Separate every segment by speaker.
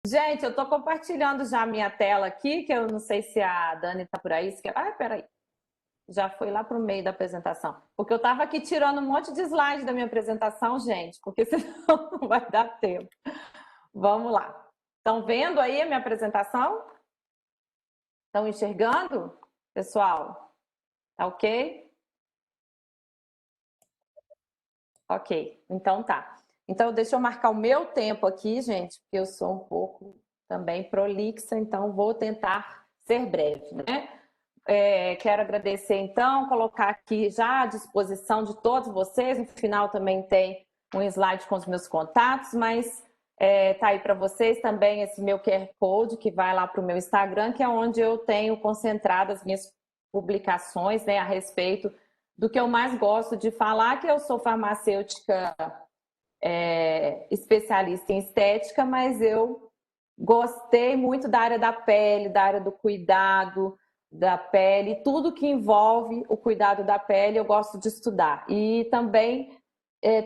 Speaker 1: Gente, eu estou compartilhando já a minha tela aqui, que eu não sei se a Dani está por aí. Peraí, já foi lá para o meio da apresentação. Porque eu estava aqui tirando um monte de slide da minha apresentação, gente, porque senão não vai dar tempo. Vamos lá. Estão vendo aí a minha apresentação? Estão enxergando, pessoal? Tá ok? Ok, então tá. Então, deixa eu marcar o meu tempo aqui, gente, porque eu sou um pouco também prolixa, então vou tentar ser breve, né? Quero agradecer, então, colocar aqui já à disposição de todos vocês. No final também tem um slide com os meus contatos, mas tá aí para vocês também esse meu QR Code que vai lá para o meu Instagram, que é onde eu tenho concentrado as minhas publicações, né, a respeito do que eu mais gosto de falar, que eu sou farmacêutica especialista em estética, mas eu gostei muito da área da pele, da área do cuidado da pele, tudo que envolve o cuidado da pele eu gosto de estudar. E também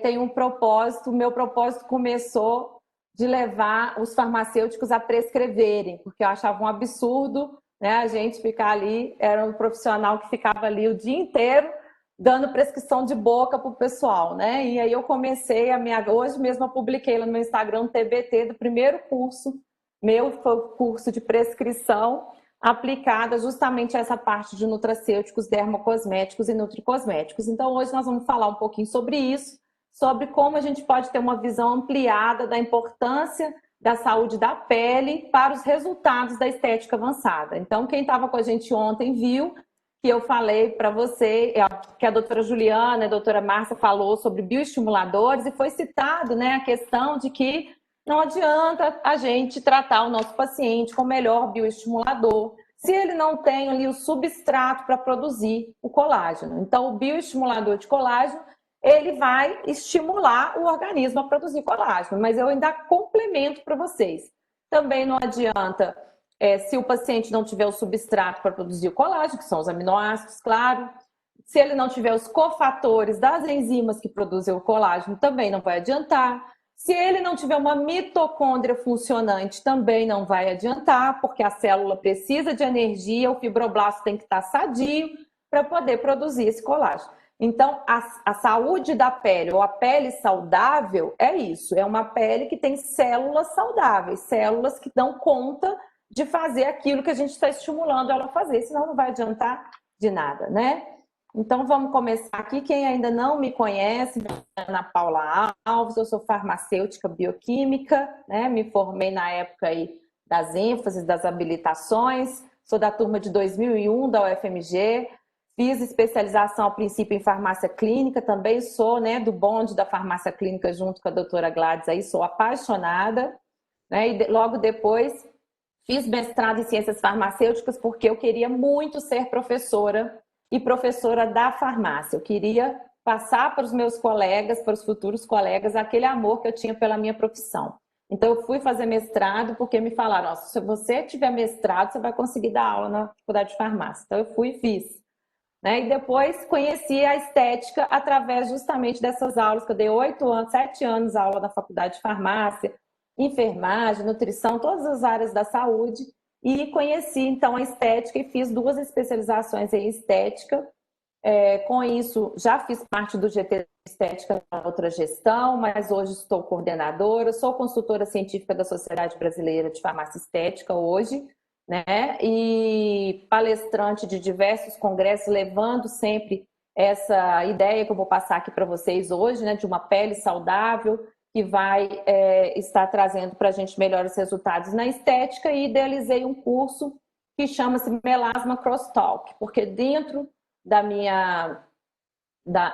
Speaker 1: tem um propósito, o meu propósito começou de levar os farmacêuticos a prescreverem, porque eu achava um absurdo, né, a gente ficar ali, era um profissional que ficava ali o dia inteiro dando prescrição de boca para o pessoal, né? E aí eu comecei hoje mesmo eu publiquei lá no meu Instagram um TBT do primeiro curso meu, foi o curso de prescrição aplicada justamente a essa parte de nutracêuticos, dermocosméticos e nutricosméticos. Então hoje nós vamos falar um pouquinho sobre isso, sobre como a gente pode ter uma visão ampliada da importância da saúde da pele para os resultados da estética avançada. Então quem estava com a gente ontem viu que eu falei para você, que a doutora Juliana e a doutora Márcia falou sobre bioestimuladores e foi citado, né, a questão de que não adianta a gente tratar o nosso paciente com o melhor bioestimulador se ele não tem ali o substrato para produzir o colágeno. Então, o bioestimulador de colágeno, ele vai estimular o organismo a produzir colágeno, mas eu ainda complemento para vocês. Também não adianta se o paciente não tiver o substrato para produzir o colágeno, que são os aminoácidos, claro. Se ele não tiver os cofatores das enzimas que produzem o colágeno, também não vai adiantar. Se ele não tiver uma mitocôndria funcionante, também não vai adiantar, porque a célula precisa de energia, o fibroblasto tem que estar sadio para poder produzir esse colágeno. Então, a saúde da pele, ou a pele saudável, é isso. É uma pele que tem células saudáveis, células que dão conta de fazer aquilo que a gente está estimulando ela a fazer, senão não vai adiantar de nada, né? Então vamos começar aqui. Quem ainda não me conhece, Ana Paula Alves, eu sou farmacêutica bioquímica, né? Me formei na época aí das ênfases, das habilitações, sou da turma de 2001 da UFMG, fiz especialização a princípio em farmácia clínica, também sou, né, do bonde da farmácia clínica junto com a doutora Gladys aí, sou apaixonada, né? E logo depois fiz mestrado em ciências farmacêuticas porque eu queria muito ser professora e professora da farmácia. Eu queria passar para os meus colegas, para os futuros colegas, aquele amor que eu tinha pela minha profissão. Então, eu fui fazer mestrado porque me falaram, se você tiver mestrado, você vai conseguir dar aula na faculdade de farmácia. Então, eu fui e fiz. Né? E depois conheci a estética através justamente dessas aulas, que eu dei 8 anos, 7 anos aula na faculdade de farmácia, enfermagem, nutrição, todas as áreas da saúde, e conheci então a estética e fiz 2 especializações em estética. Com isso, já fiz parte do GT Estética na outra gestão, mas hoje estou coordenadora, sou consultora científica da Sociedade Brasileira de Farmácia Estética hoje, né? E palestrante de diversos congressos, levando sempre essa ideia que eu vou passar aqui para vocês hoje, né? De uma pele saudável, que vai estar trazendo para a gente melhores resultados na estética, e idealizei um curso que chama-se Melasma Crosstalk, porque dentro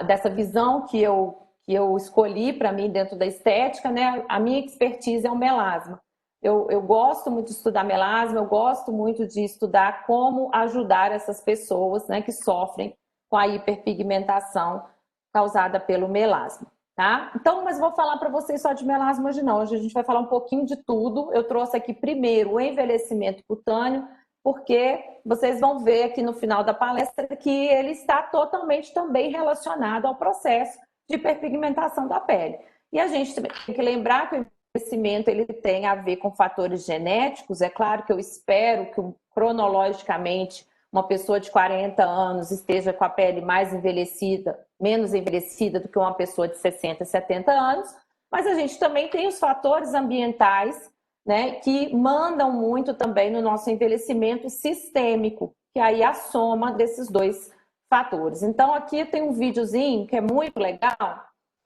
Speaker 1: dessa visão que eu escolhi para mim dentro da estética, né, a minha expertise é o melasma. Eu gosto muito de estudar melasma, eu gosto muito de estudar como ajudar essas pessoas, né, que sofrem com a hiperpigmentação causada pelo melasma. Tá? Então, mas vou falar para vocês só de melasma hoje não. Hoje a gente vai falar um pouquinho de tudo. Eu trouxe aqui primeiro o envelhecimento cutâneo, porque vocês vão ver aqui no final da palestra que ele está totalmente também relacionado ao processo de hiperpigmentação da pele. E a gente tem que lembrar que o envelhecimento ele tem a ver com fatores genéticos. É claro que eu espero que cronologicamente uma pessoa de 40 anos esteja com a pele mais envelhecida, menos envelhecida do que uma pessoa de 60, 70 anos, mas a gente também tem os fatores ambientais, né, que mandam muito também no nosso envelhecimento sistêmico, que aí é a soma desses dois fatores. Então aqui tem um videozinho que é muito legal,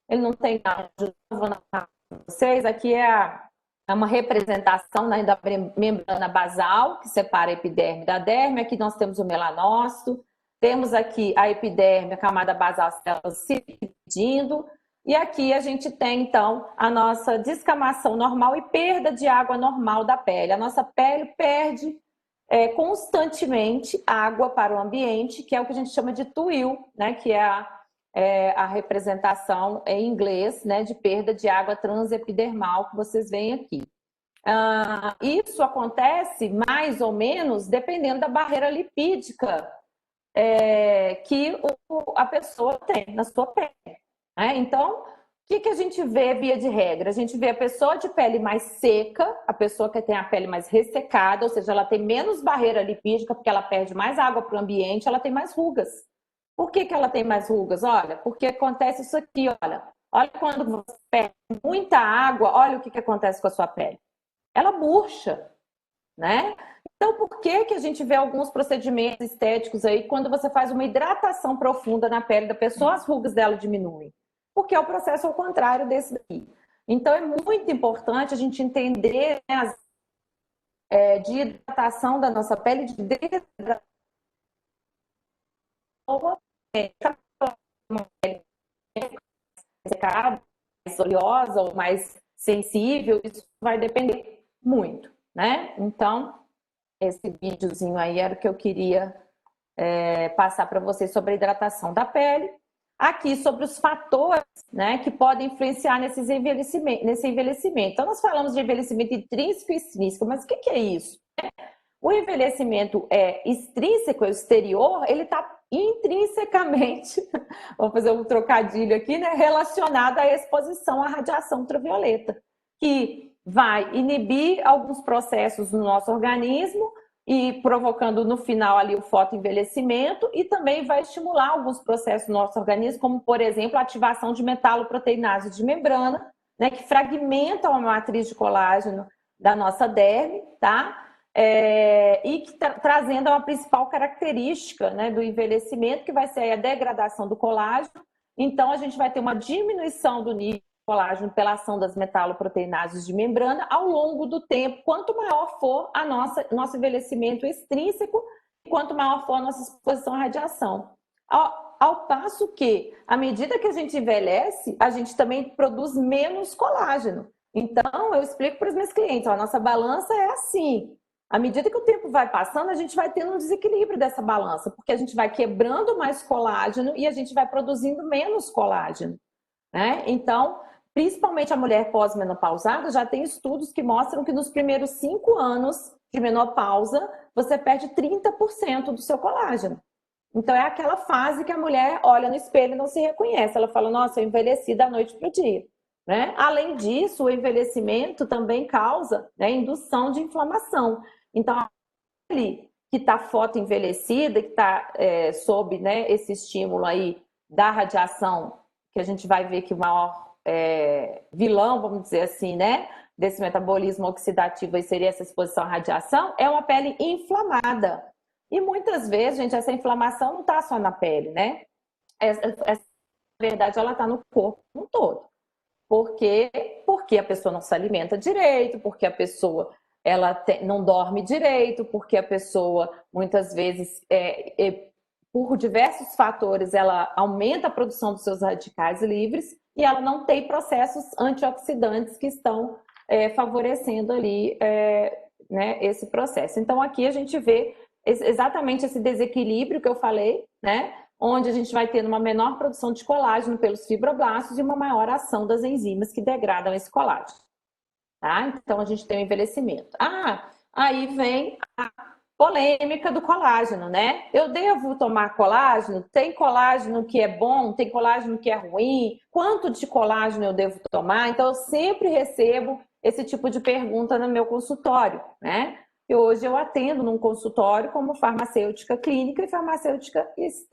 Speaker 1: ele não tem nada, vou narrar para vocês, aqui é uma representação, né, da membrana basal, que separa a epiderme da derme. Aqui nós temos o melanócito, temos aqui a epiderme, a camada basal, as células se dividindo, e aqui a gente tem, então, a nossa descamação normal e perda de água normal da pele. A nossa pele perde constantemente água para o ambiente, que é o que a gente chama de TUIL, né, que é a representação em inglês, né, de perda de água transepidermal que vocês veem aqui. Isso acontece mais ou menos dependendo da barreira lipídica que a pessoa tem na sua pele. Né? Então, o que a gente vê via de regra? A gente vê a pessoa de pele mais seca, a pessoa que tem a pele mais ressecada, ou seja, ela tem menos barreira lipídica porque ela perde mais água para o ambiente, ela tem mais rugas. Por que ela tem mais rugas? Olha, porque acontece isso aqui, olha. Olha quando você perde muita água, olha o que acontece com a sua pele. Ela murcha, né? Então, por que a gente vê alguns procedimentos estéticos aí, quando você faz uma hidratação profunda na pele da pessoa, as rugas dela diminuem? Porque é o processo ao contrário desse daqui. Então, é muito importante a gente entender, né, de hidratação da nossa pele, de desidratação, mais oleosa ou mais sensível, isso vai depender muito, né? Então, esse videozinho aí era o que eu queria passar para vocês sobre a hidratação da pele. Aqui sobre os fatores, né, que podem influenciar nesse envelhecimento. Então, nós falamos de envelhecimento intrínseco e extrínseco, mas o que é isso? O envelhecimento extrínseco, exterior, ele está intrinsecamente, vou fazer um trocadilho aqui, né, relacionado à exposição à radiação ultravioleta, que vai inibir alguns processos no nosso organismo e provocando no final ali o fotoenvelhecimento, e também vai estimular alguns processos no nosso organismo, como por exemplo a ativação de metaloproteinase de membrana, né, que fragmentam a matriz de colágeno da nossa derme, tá? E que trazendo a principal característica, né, do envelhecimento, que vai ser a degradação do colágeno. Então, a gente vai ter uma diminuição do nível de colágeno pela ação das metaloproteinases de membrana ao longo do tempo, quanto maior for nosso envelhecimento extrínseco, quanto maior for a nossa exposição à radiação. Ao passo que, à medida que a gente envelhece, a gente também produz menos colágeno. Então, eu explico para os meus clientes, a nossa balança é assim. À medida que o tempo vai passando, a gente vai tendo um desequilíbrio dessa balança, porque a gente vai quebrando mais colágeno e a gente vai produzindo menos colágeno, né? Então, principalmente a mulher pós-menopausada, já tem estudos que mostram que nos primeiros 5 anos de menopausa, você perde 30% do seu colágeno. Então, é aquela fase que a mulher olha no espelho e não se reconhece. Ela fala, nossa, eu envelheci da noite para o dia. Né? Além disso, o envelhecimento também causa, né, indução de inflamação. Então, a pele que está fotoenvelhecida, que está sob, né, esse estímulo aí da radiação, que a gente vai ver que o maior vilão, vamos dizer assim, né, desse metabolismo oxidativo aí seria essa exposição à radiação, é uma pele inflamada. E muitas vezes, gente, essa inflamação não está só na pele, né? Na verdade, ela está no corpo como um todo. Porque a pessoa não se alimenta direito, porque a pessoa não dorme direito, porque a pessoa, muitas vezes, por diversos fatores, ela aumenta a produção dos seus radicais livres e ela não tem processos antioxidantes que estão favorecendo ali né, esse processo. Então, aqui a gente vê exatamente esse desequilíbrio que eu falei, né? Onde a gente vai ter uma menor produção de colágeno pelos fibroblastos e uma maior ação das enzimas que degradam esse colágeno. Tá? Então, a gente tem o envelhecimento. Aí vem a polêmica do colágeno, né? Eu devo tomar colágeno? Tem colágeno que é bom? Tem colágeno que é ruim? Quanto de colágeno eu devo tomar? Então, eu sempre recebo esse tipo de pergunta no meu consultório, né? E hoje eu atendo num consultório como farmacêutica clínica e farmacêutica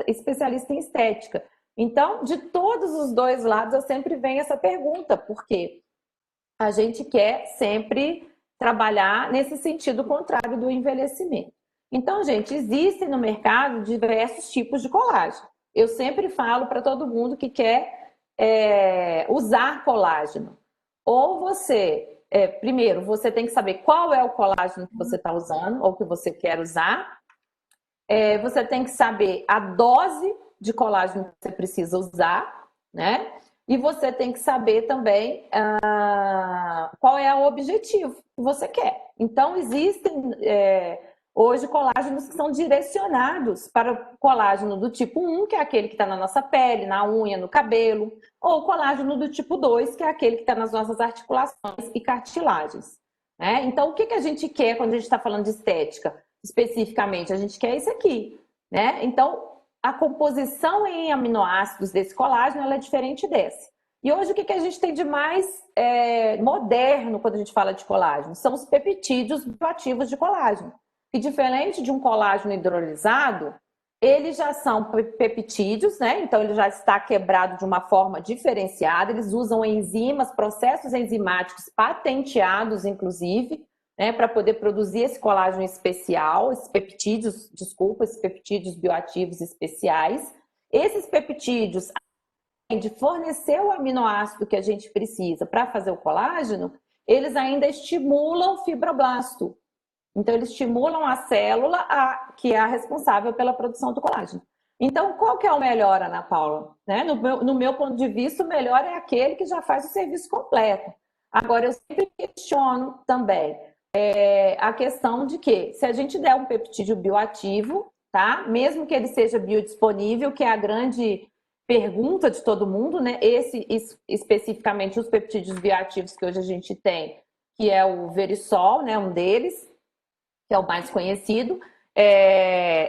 Speaker 1: especialista em estética. Então, de todos os dois lados, eu sempre venho essa pergunta, porque a gente quer sempre trabalhar nesse sentido contrário do envelhecimento. Então, gente, existem no mercado diversos tipos de colágeno. Eu sempre falo para todo mundo que quer usar colágeno. Ou você, primeiro, você tem que saber qual é o colágeno que você está usando ou que você quer usar. Você tem que saber a dose de colágeno que você precisa usar, né? E você tem que saber também qual é o objetivo que você quer. Então, existem hoje colágenos que são direcionados para o colágeno do tipo 1, que é aquele que está na nossa pele, na unha, no cabelo, ou o colágeno do tipo 2, que é aquele que está nas nossas articulações e cartilagens. Né? Então, o que a gente quer quando a gente está falando de estética? Especificamente, a gente quer isso aqui, né? Então, a composição em aminoácidos desse colágeno ela é diferente desse. E hoje o que a gente tem de mais moderno quando a gente fala de colágeno? São os peptídeos bioativos de colágeno. E diferente de um colágeno hidrolisado, eles já são peptídeos, né? Então ele já está quebrado de uma forma diferenciada, eles usam enzimas, processos enzimáticos patenteados, inclusive, né, para poder produzir esse colágeno especial, esses peptídeos bioativos especiais. Esses peptídeos, além de fornecer o aminoácido que a gente precisa para fazer o colágeno, eles ainda estimulam o fibroblasto. Então, eles estimulam a célula que é a responsável pela produção do colágeno. Então, qual que é o melhor, Ana Paula? Né? No meu ponto de vista, o melhor é aquele que já faz o serviço completo. Agora, eu sempre questiono também a questão de que, se a gente der um peptídeo bioativo, tá? Mesmo que ele seja biodisponível, que é a grande pergunta de todo mundo, né? Especificamente, os peptídeos bioativos que hoje a gente tem, que é o Verisol, né? Um deles, que é o mais conhecido,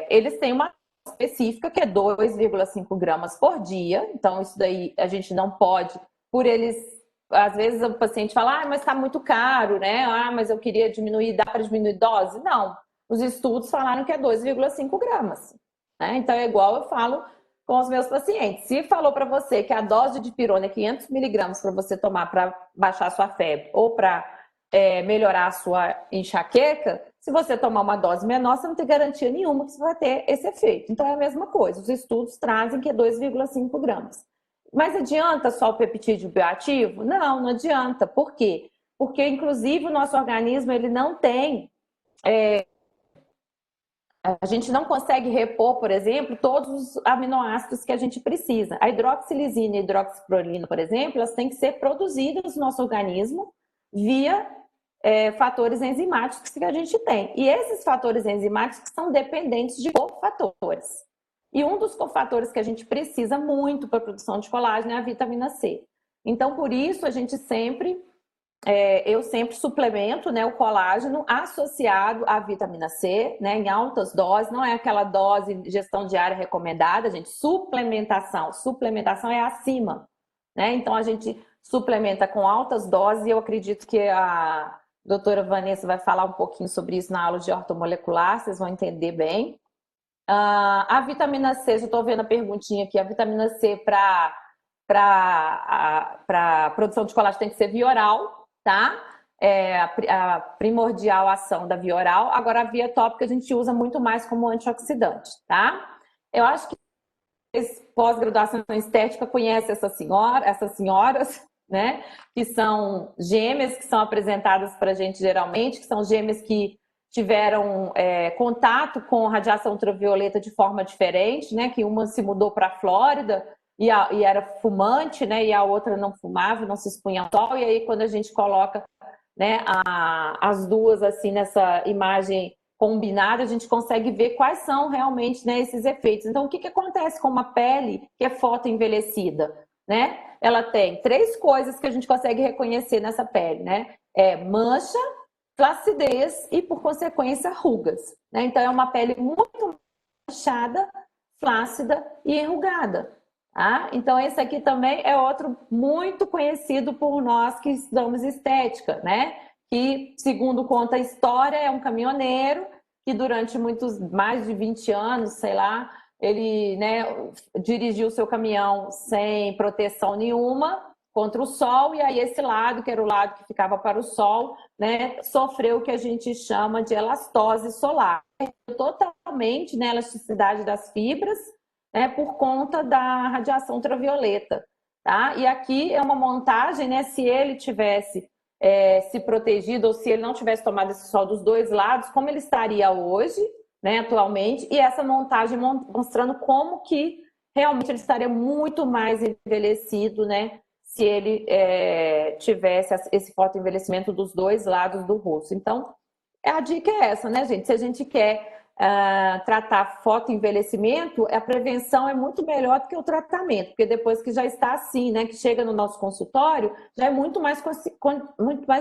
Speaker 1: eles têm uma específica que é 2,5 gramas por dia. Então, isso daí a gente não pode, por eles. Às vezes o paciente fala, mas está muito caro, né? Mas eu queria diminuir, dá para diminuir dose? Não. Os estudos falaram que é 2,5 gramas. Né? Então, é igual eu falo com os meus pacientes. Se falou para você que a dose de pirona é 500 miligramas para você tomar para baixar a sua febre ou para melhorar a sua enxaqueca, se você tomar uma dose menor, você não tem garantia nenhuma que você vai ter esse efeito. Então, é a mesma coisa. Os estudos trazem que é 2,5 gramas. Mas adianta só o peptídeo bioativo? Não, não adianta. Por quê? Porque, inclusive, o nosso organismo ele não tem... a gente não consegue repor, por exemplo, todos os aminoácidos que a gente precisa. A hidroxilisina e a hidroxiprolina, por exemplo, elas têm que ser produzidas no nosso organismo via fatores enzimáticos que a gente tem. E esses fatores enzimáticos são dependentes de cofatores. E um dos cofatores que a gente precisa muito para a produção de colágeno é a vitamina C. Então, por isso, a gente sempre, eu sempre suplemento, né, o colágeno associado à vitamina C, né, em altas doses. Não é aquela dose de ingestão diária recomendada, gente. Suplementação é acima, né? Então, a gente suplementa com altas doses e eu acredito que a doutora Vanessa vai falar um pouquinho sobre isso na aula de ortomolecular, vocês vão entender bem. A vitamina C, já estou vendo a perguntinha aqui, a vitamina C para produção de colágeno tem que ser via oral, tá? A primordial ação da via oral. Agora, a via tópica a gente usa muito mais como antioxidante, tá? Eu acho que pós-graduação em estética conhece essas senhoras, né? Que são gêmeas que são apresentadas para a gente geralmente, que são gêmeas que tiveram contato com radiação ultravioleta de forma diferente, né? Que uma se mudou para a Flórida e era fumante, né? E a outra não fumava, não se expunha ao sol. E aí, quando a gente coloca, né, as duas assim nessa imagem combinada, a gente consegue ver quais são realmente, né, esses efeitos. Então, o que acontece com uma pele que é fotoenvelhecida, né? Ela tem 3 coisas que a gente consegue reconhecer nessa pele, né? Mancha, flacidez e, por consequência, rugas. Né? Então, é uma pele muito manchada, flácida e enrugada. Tá? Então, esse aqui também é outro muito conhecido por nós que estudamos estética, né? Que, segundo conta a história, é um caminhoneiro que durante mais de 20 anos, sei lá, ele, né, dirigiu seu caminhão sem proteção nenhuma contra o sol, e aí esse lado, que era o lado que ficava para o sol, né, sofreu o que a gente chama de elastose solar. Totalmente, né, elasticidade das fibras, né, por conta da radiação ultravioleta. Tá? E aqui é uma montagem, né, se ele tivesse se protegido ou se ele não tivesse tomado esse sol dos dois lados, como ele estaria hoje, né, atualmente, e essa montagem mostrando como que realmente ele estaria muito mais envelhecido, né, se ele tivesse esse fotoenvelhecimento dos dois lados do rosto. Então, a dica é essa, né, gente? Se a gente quer tratar fotoenvelhecimento, a prevenção é muito melhor do que o tratamento, porque depois que já está assim, né, que chega no nosso consultório, já é muito mais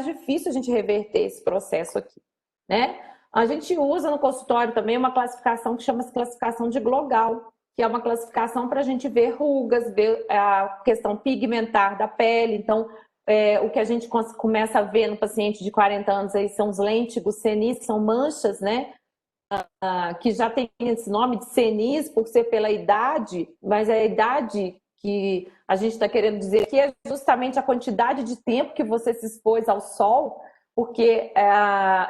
Speaker 1: difícil a gente reverter esse processo aqui, né? A gente usa no consultório também uma classificação que chama-se classificação de Glogal, que é uma classificação para a gente ver rugas, ver a questão pigmentar da pele. Então, o que a gente começa a ver no paciente de 40 anos aí são os lêntigos senis, que são manchas, né? Que já tem esse nome de senis por ser pela idade, mas a idade que a gente está querendo dizer aqui é justamente a quantidade de tempo que você se expôs ao sol, porque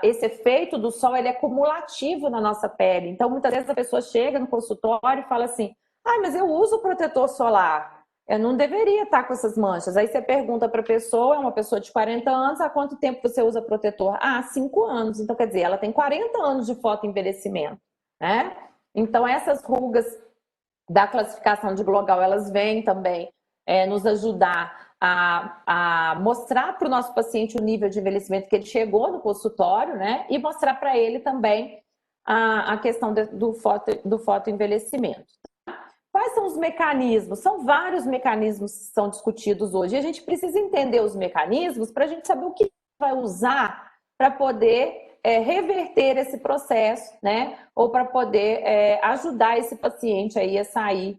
Speaker 1: esse efeito do sol ele é cumulativo na nossa pele. Então, muitas vezes a pessoa chega no consultório e fala assim: mas eu uso protetor solar, eu não deveria estar com essas manchas. Aí você pergunta para a pessoa, é uma pessoa de 40 anos, há quanto tempo você usa protetor? 5 anos. Então, quer dizer, ela tem 40 anos de fotoenvelhecimento, né? Então, essas rugas da classificação de Glogal, elas vêm também nos ajudar a mostrar para o nosso paciente o nível de envelhecimento que ele chegou no consultório, né? E mostrar para ele também a questão do fotoenvelhecimento. Quais são os mecanismos? São vários mecanismos que são discutidos hoje. E a gente precisa entender os mecanismos para a gente saber o que vai usar para poder reverter esse processo, né? Ou para poder ajudar esse paciente aí a sair,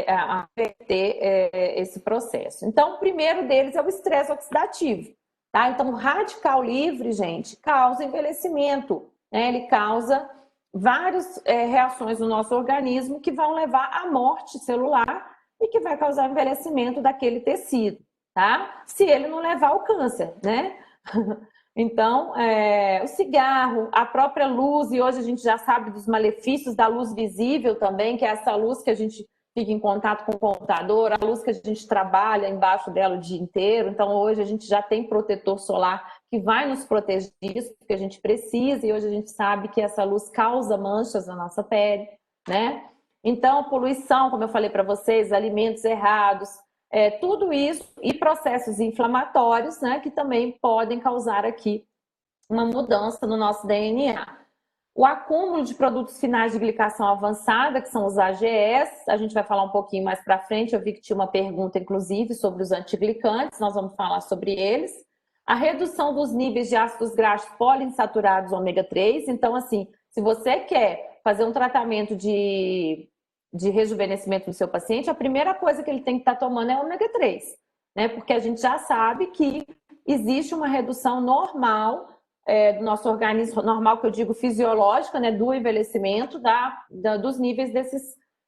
Speaker 1: a reverter esse processo. Então, o primeiro deles é o estresse oxidativo. Tá? Então, o radical livre, gente, causa envelhecimento, né? Ele causa várias reações no nosso organismo que vão levar à morte celular e que vai causar envelhecimento daquele tecido, tá? Se ele não levar ao câncer, né? Então, o cigarro, a própria luz, e hoje a gente já sabe dos malefícios da luz visível também, que é essa luz que a gente fica em contato com o computador, a luz que a gente trabalha embaixo dela o dia inteiro. Então, hoje a gente já tem protetor solar que vai nos proteger disso, porque a gente precisa, e hoje a gente sabe que essa luz causa manchas na nossa pele, né? Então, poluição, como eu falei para vocês, alimentos errados, tudo isso e processos inflamatórios, né, que também podem causar aqui uma mudança no nosso DNA. O acúmulo de produtos finais de glicação avançada, que são os AGEs, a gente vai falar um pouquinho mais para frente, eu vi que tinha uma pergunta, inclusive, sobre os antiglicantes, nós vamos falar sobre eles. A redução dos níveis de ácidos graxos poliinsaturados ômega 3, então, assim, se você quer fazer um tratamento de rejuvenescimento do seu paciente, a primeira coisa que ele tem que estar tomando é ômega 3, né? Porque a gente já sabe que existe uma redução normal do nosso organismo, normal que eu digo fisiológica, né, do envelhecimento dos níveis desses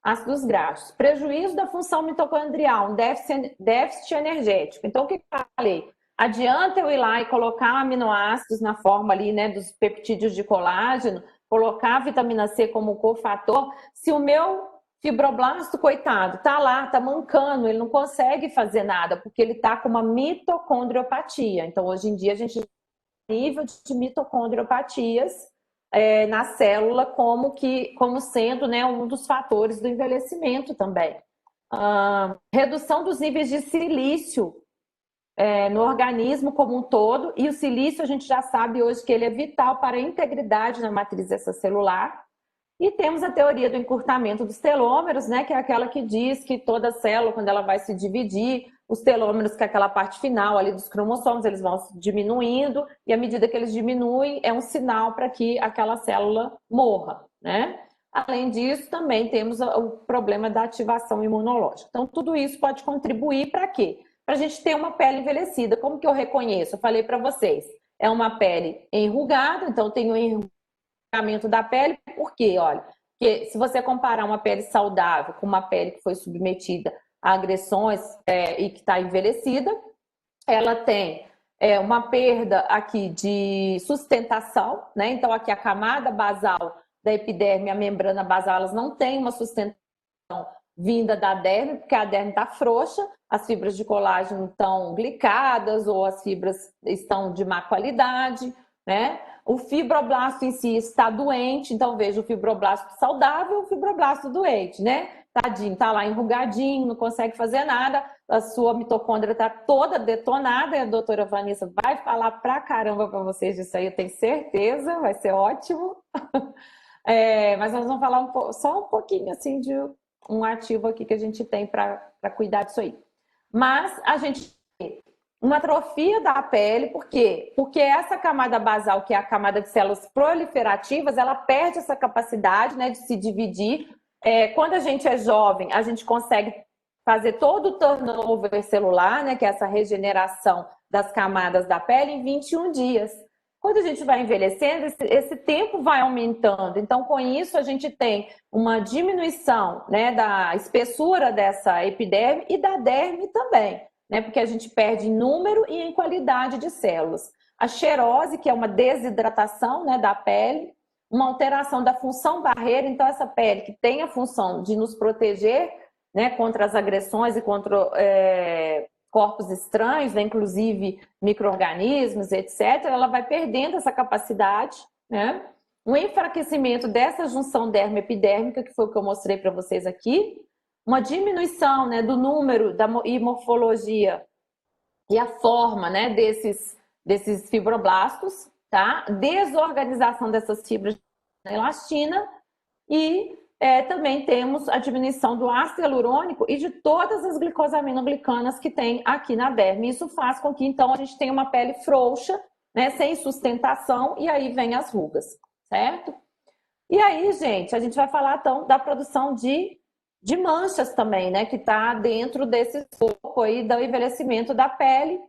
Speaker 1: ácidos graxos. Prejuízo da função mitocondrial, um déficit energético. Então, o que eu falei? Adianta eu ir lá e colocar aminoácidos na forma ali, né, dos peptídeos de colágeno, colocar a vitamina C como cofator, se o meu fibroblasto, coitado, tá lá, tá mancando, ele não consegue fazer nada, porque ele tá com uma mitocondriopatia. Então, hoje em dia, a gente nível de mitocondriopatias na célula como sendo, né, um dos fatores do envelhecimento também. Redução dos níveis de silício no organismo como um todo, e o silício a gente já sabe hoje que ele é vital para a integridade na matriz extracelular. E temos a teoria do encurtamento dos telômeros, né, que é aquela que diz que toda célula, quando ela vai se dividir, os telômeros, que é aquela parte final ali dos cromossomos, eles vão diminuindo, e à medida que eles diminuem, é um sinal para que aquela célula morra, né? Além disso, também temos o problema da ativação imunológica. Então, tudo isso pode contribuir para quê? Para a gente ter uma pele envelhecida. Como que eu reconheço? Eu falei para vocês, é uma pele enrugada, então tem o enrugamento da pele, por quê? Olha, porque se você comparar uma pele saudável com uma pele que foi submetida a agressões e que está envelhecida, ela tem uma perda aqui de sustentação, né? Então, aqui a camada basal da epiderme, a membrana basal, elas não têm uma sustentação vinda da derme, porque a derme está frouxa, as fibras de colágeno estão glicadas ou as fibras estão de má qualidade, né? O fibroblasto em si está doente, então veja o fibroblasto saudável e o fibroblasto doente, né? Tadinho, tá lá enrugadinho, não consegue fazer nada, a sua mitocôndria tá toda detonada, e a doutora Vanessa vai falar pra caramba pra vocês disso aí, eu tenho certeza, vai ser ótimo. Mas nós vamos falar só um pouquinho assim de um ativo aqui que a gente tem para cuidar disso aí. Mas a gente tem uma atrofia da pele, por quê? Porque essa camada basal, que é a camada de células proliferativas, ela perde essa capacidade, né, de se dividir. Quando a gente é jovem, a gente consegue fazer todo o turnover celular, né, que é essa regeneração das camadas da pele, em 21 dias. Quando a gente vai envelhecendo, esse tempo vai aumentando. Então, com isso, a gente tem uma diminuição, né, da espessura dessa epiderme e da derme também, né, porque a gente perde em número e em qualidade de células. A xerose, que é uma desidratação, né, da pele, uma alteração da função barreira. Então, essa pele que tem a função de nos proteger, né, contra as agressões e contra corpos estranhos, né, inclusive micro-organismos, etc., ela vai perdendo essa capacidade, né? Um enfraquecimento dessa junção dermo-epidérmica, que foi o que eu mostrei para vocês aqui, uma diminuição, né, do número e morfologia e a forma, né, desses fibroblastos, tá? Desorganização dessas fibras de elastina e também temos a diminuição do ácido hialurônico e de todas as glicosaminoglicanas que tem aqui na derme. Isso faz com que, então, a gente tenha uma pele frouxa, né, sem sustentação, e aí vem as rugas, certo? E aí, gente, a gente vai falar, então, da produção de manchas também, né, que está dentro desse escopo aí do envelhecimento da pele.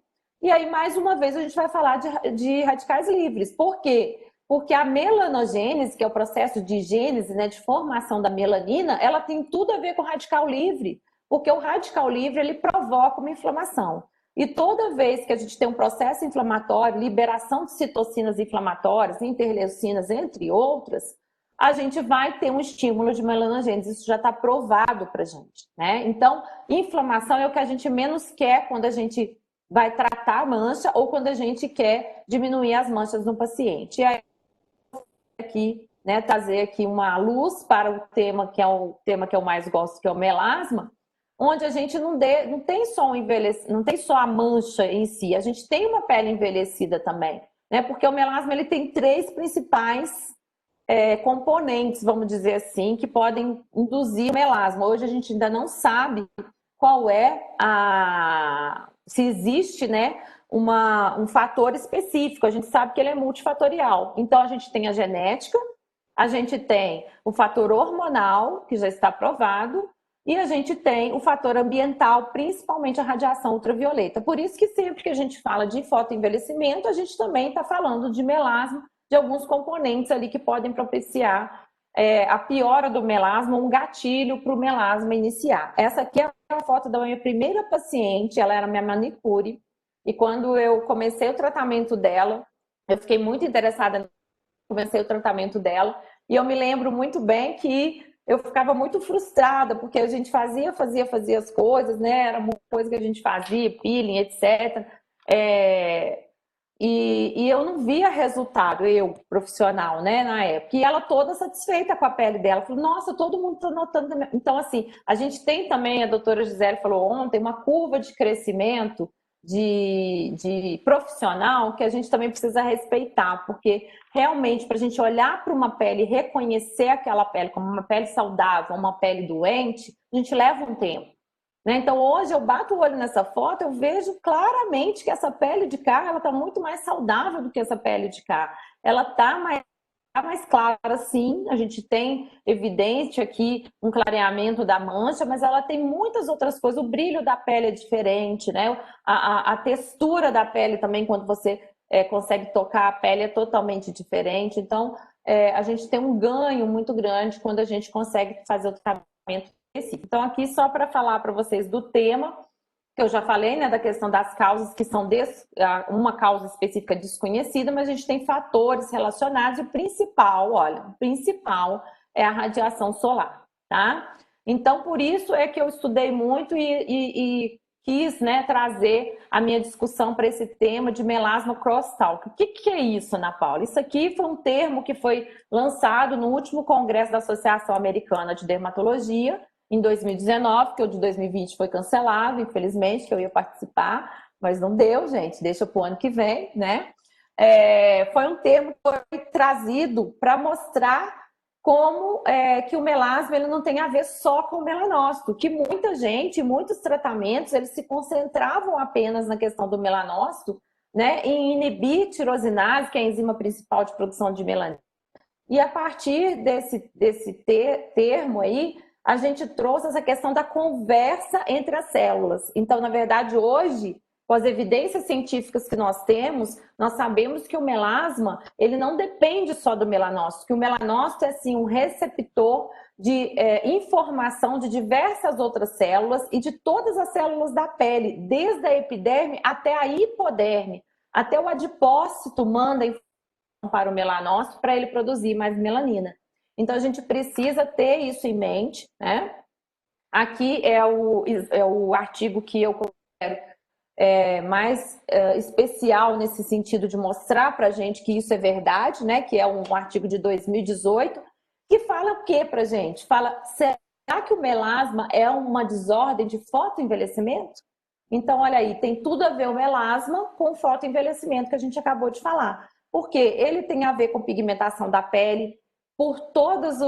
Speaker 1: E aí, mais uma vez, a gente vai falar de radicais livres. Por quê? Porque a melanogênese, que é o processo de gênese, né, de formação da melanina, ela tem tudo a ver com o radical livre, porque o radical livre ele provoca uma inflamação. E toda vez que a gente tem um processo inflamatório, liberação de citocinas inflamatórias, interleucinas, entre outras, a gente vai ter um estímulo de melanogênese. Isso já está provado para a gente, né? Então, inflamação é o que a gente menos quer quando a gente vai tratar a mancha ou quando a gente quer diminuir as manchas no paciente. E aí, aqui, né, trazer aqui uma luz para o tema que eu mais gosto, que é o melasma, onde a gente não tem só não tem só a mancha em si, a gente tem uma pele envelhecida também, né? Porque o melasma ele tem três principais componentes, vamos dizer assim, que podem induzir o melasma. Hoje a gente ainda não sabe qual se existe, né, um fator específico. A gente sabe que ele é multifatorial. Então, a gente tem a genética, a gente tem o fator hormonal, que já está provado, e a gente tem o fator ambiental, principalmente a radiação ultravioleta. Por isso que sempre que a gente fala de fotoenvelhecimento, a gente também está falando de melasma, de alguns componentes ali que podem propiciar a piora do melasma, um gatilho para o melasma iniciar. Essa aqui é a foto da minha primeira paciente, ela era minha manicure, e quando eu comecei o tratamento dela, eu fiquei muito interessada, comecei o tratamento dela, e eu me lembro muito bem que eu ficava muito frustrada, porque a gente fazia as coisas, né? Era uma coisa que a gente fazia, peeling, etc. E eu não via resultado, eu, profissional, né, na época. E ela toda satisfeita com a pele dela. Falou, nossa, todo mundo está notando. Então, assim, a gente tem também, a doutora Gisele falou ontem, uma curva de crescimento de profissional que a gente também precisa respeitar, porque realmente, para a gente olhar para uma pele e reconhecer aquela pele como uma pele saudável, uma pele doente, a gente leva um tempo. Né? Então, hoje eu bato o olho nessa foto, eu vejo claramente que essa pele de cá, ela está muito mais saudável do que essa pele de cá. Ela está mais mais clara, sim. A gente tem evidente aqui um clareamento da mancha, mas ela tem muitas outras coisas. O brilho da pele é diferente, né? A textura da pele também, quando você consegue tocar a pele, é totalmente diferente. Então, a gente tem um ganho muito grande quando a gente consegue fazer o tratamento específico. Então, aqui só para falar para vocês do tema, que eu já falei, né, da questão das causas que são uma causa específica desconhecida, mas a gente tem fatores relacionados e o principal, olha, o principal é a radiação solar, tá? Então, por isso é que eu estudei muito e quis, né, trazer a minha discussão para esse tema de melasma crosstalk. O que é isso, Ana Paula? Isso aqui foi um termo que foi lançado no último congresso da Associação Americana de Dermatologia, em 2019, que o de 2020 foi cancelado, infelizmente, que eu ia participar, mas não deu, gente, deixa para o ano que vem, né? Foi um termo que foi trazido para mostrar como que o melasma ele não tem a ver só com o melanócito, que muita gente, muitos tratamentos, eles se concentravam apenas na questão do melanócito, né, em inibir tirosinase, que é a enzima principal de produção de melanina. E a partir desse termo aí, a gente trouxe essa questão da conversa entre as células. Então, na verdade, hoje, com as evidências científicas que nós temos, nós sabemos que o melasma, ele não depende só do melanócito, que o melanócito é, sim, um receptor de informação de diversas outras células e de todas as células da pele, desde a epiderme até a hipoderme, até o adipócito manda informação para o melanócito para ele produzir mais melanina. Então, a gente precisa ter isso em mente, né? Aqui é o artigo que eu considero mais especial nesse sentido de mostrar para a gente que isso é verdade, né? Que é um artigo de 2018, que fala o quê para a gente? Fala, será que o melasma é uma desordem de fotoenvelhecimento? Então, olha aí, tem tudo a ver o melasma com o fotoenvelhecimento que a gente acabou de falar. Porque ele tem a ver com pigmentação da pele, por todas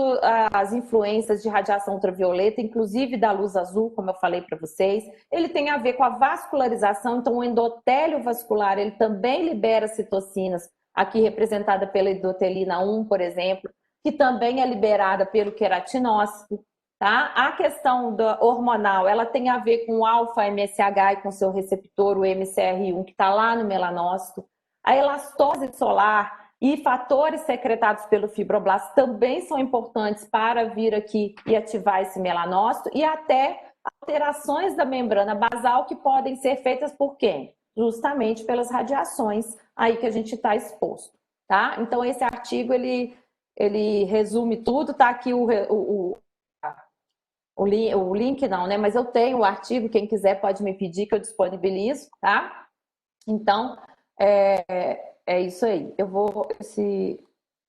Speaker 1: as influências de radiação ultravioleta, inclusive da luz azul, como eu falei para vocês. Ele tem a ver com a vascularização, então o endotélio vascular, ele também libera citocinas, aqui representada pela endotelina 1, por exemplo, que também é liberada pelo queratinócito. Tá? A questão hormonal, ela tem a ver com o alfa-MSH e com seu receptor, o MCR1, que está lá no melanócito. A elastose solar e fatores secretados pelo fibroblasto também são importantes para vir aqui e ativar esse melanócito, e até alterações da membrana basal que podem ser feitas por quem? Justamente pelas radiações aí que a gente está exposto, tá? Então esse artigo, ele resume tudo, tá aqui o link não, né? Mas eu tenho o artigo, quem quiser pode me pedir que eu disponibilizo, tá? Então, é isso aí.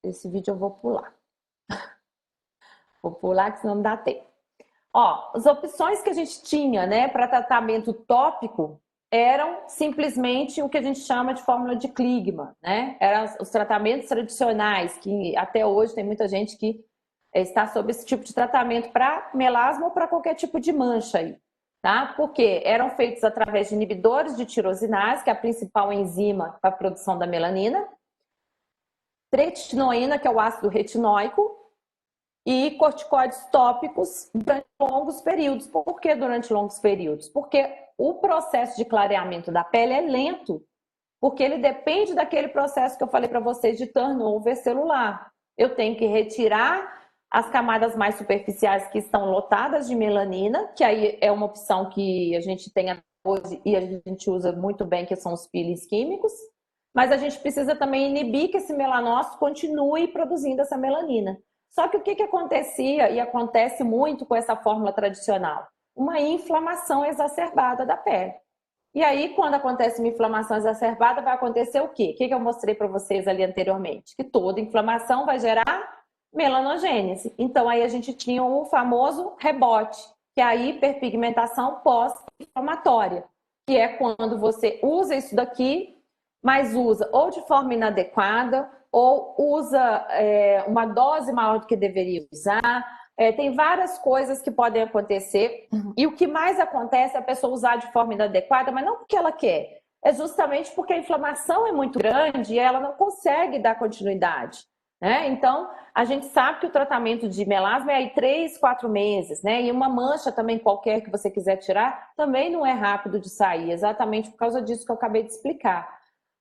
Speaker 1: Esse vídeo eu vou pular. Vou pular, que senão não dá tempo. Ó, as opções que a gente tinha, né, para tratamento tópico eram simplesmente o que a gente chama de fórmula de Kligman, né? Eram os tratamentos tradicionais, que até hoje tem muita gente que está sob esse tipo de tratamento para melasma ou para qualquer tipo de mancha aí, tá? Porque eram feitos através de inibidores de tirosinase, que é a principal enzima para a produção da melanina, tretinoína, que é o ácido retinóico, e corticoides tópicos durante longos períodos. Por que durante longos períodos? Porque o processo de clareamento da pele é lento, porque ele depende daquele processo que eu falei para vocês de turnover celular. Eu tenho que retirar as camadas mais superficiais que estão lotadas de melanina, que aí é uma opção que a gente tem hoje e a gente usa muito bem, que são os peelings químicos, mas a gente precisa também inibir que esse melanócito continue produzindo essa melanina. Só que o que acontecia e acontece muito com essa fórmula tradicional? Uma inflamação exacerbada da pele. E aí, quando acontece uma inflamação exacerbada, vai acontecer o quê? O que eu mostrei para vocês ali anteriormente? Que toda inflamação vai gerar melanogênese. Então, aí a gente tinha o famoso rebote, que é a hiperpigmentação pós-inflamatória, que é quando você usa isso daqui, mas usa ou de forma inadequada, ou usa uma dose maior do que deveria usar. Tem várias coisas que podem acontecer. E o que mais acontece é a pessoa usar de forma inadequada, mas não porque ela quer. É justamente porque a inflamação é muito grande e ela não consegue dar continuidade. né? Então, a gente sabe que o tratamento de melasma é aí 3, 4 meses, né? E uma mancha também qualquer que você quiser tirar, também não é rápido de sair, exatamente por causa disso que eu acabei de explicar.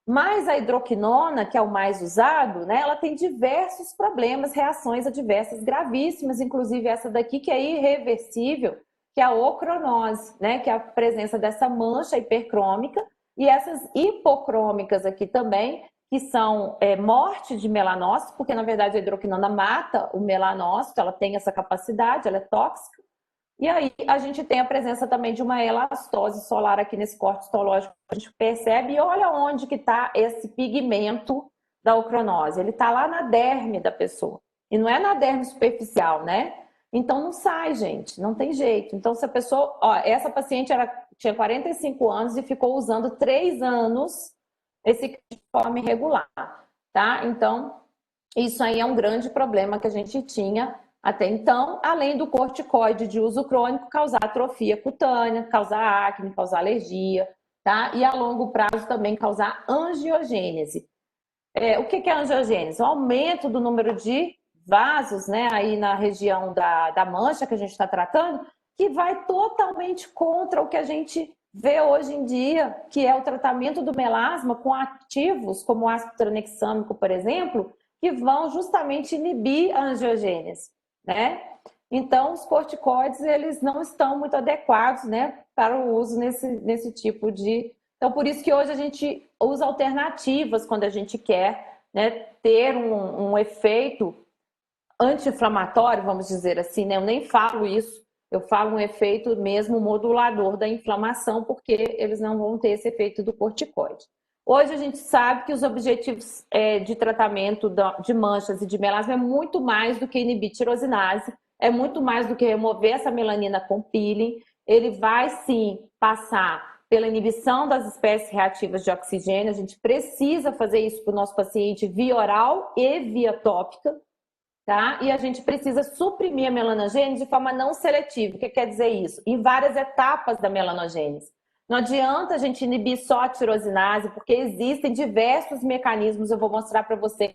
Speaker 1: Mas a hidroquinona, que é o mais usado, né, ela tem diversos problemas, reações adversas gravíssimas, inclusive essa daqui que é irreversível, que é a ocronose, né, que é a presença dessa mancha hipercrômica, e essas hipocrômicas aqui também, que são morte de melanócito, porque na verdade a hidroquinona mata o melanócito, ela tem essa capacidade, ela é tóxica. E aí a gente tem a presença também de uma elastose solar aqui nesse corte histológico, a gente percebe, e olha onde que está esse pigmento da ocronose. Ele está lá na derme da pessoa, e não é na derme superficial, né? Então não sai, gente, não tem jeito. Então se a pessoa, ó, essa paciente tinha 45 anos e ficou usando 3 anos esse kit de forma irregular, tá? Então isso aí é um grande problema que a gente tinha até então, além do corticoide de uso crônico causar atrofia cutânea, causar acne, causar alergia, tá? E a longo prazo também causar angiogênese. O que é angiogênese? O aumento do número de vasos, né, aí na região da mancha que a gente está tratando, que vai totalmente contra o que a gente vê hoje em dia, que é o tratamento do melasma com ativos, como o ácido tranexâmico, por exemplo, que vão justamente inibir a angiogênese, né? Então, os corticoides, eles não estão muito adequados, né, para o uso nesse tipo de... Então, por isso que hoje a gente usa alternativas quando a gente quer, né, ter um efeito anti-inflamatório, vamos dizer assim, né? Eu nem falo isso, eu falo um efeito mesmo modulador da inflamação, porque eles não vão ter esse efeito do corticoide. Hoje a gente sabe que os objetivos de tratamento de manchas e de melasma é muito mais do que inibir tirosinase, é muito mais do que remover essa melanina com peeling. Ele vai sim passar pela inibição das espécies reativas de oxigênio. A gente precisa fazer isso para o nosso paciente via oral e via tópica, tá? E a gente precisa suprimir a melanogênese de forma não seletiva. O que quer dizer isso? Em várias etapas da melanogênese. Não adianta a gente inibir só a tirosinase, porque existem diversos mecanismos, eu vou mostrar para você